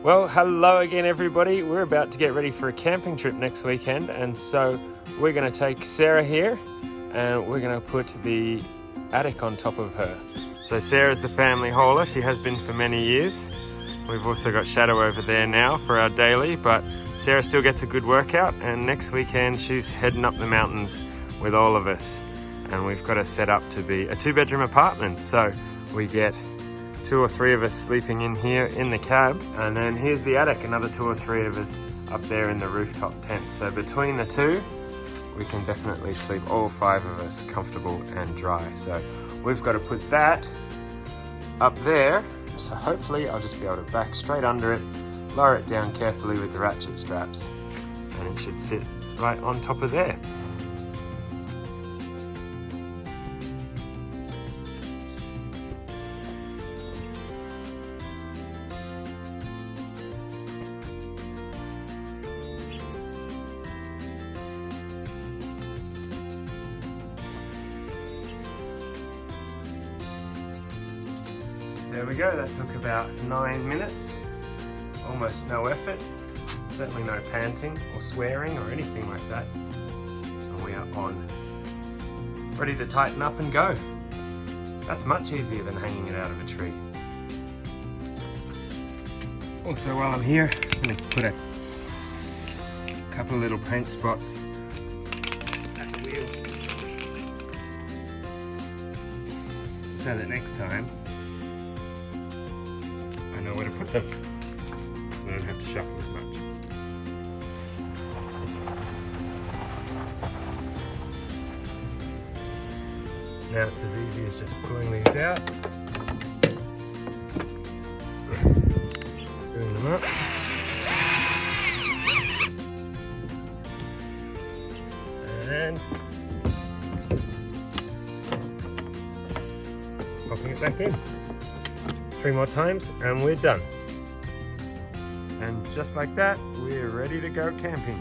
Well, hello again everybody. We're about to get ready for a camping trip next weekend, and so we're going to take Sarah here and we're going to put the attic on top of her. So Sarah's the family hauler. She has been for many years. We've also got Shadow over there now for our daily, but Sarah still gets a good workout, and next weekend she's heading up the mountains with all of us, and we've got it set up to be a 2-bedroom apartment. So we get 2 or 3 of us sleeping in here in the cab, and then here's the attic, another 2 or 3 of us up there in the rooftop tent. So between the two we can definitely sleep, all 5 of us, comfortable and dry. So we've got to put that up there, so hopefully I'll just be able to back straight under it, lower it down carefully with the ratchet straps, and it should sit right on top of there. There we go, that took about 9 minutes, almost no effort, certainly no panting or swearing or anything like that. And we are on, ready to tighten up and go. That's much easier than hanging it out of a tree. Also, while I'm here, I'm going to put a couple of little paint spots at the wheels, so that next time I know where to put them. I don't have to shuffle as much. Now it's as easy as just pulling these out, screwing them up, and popping it back in. 3 more times and we're done. And just like that, we're ready to go camping.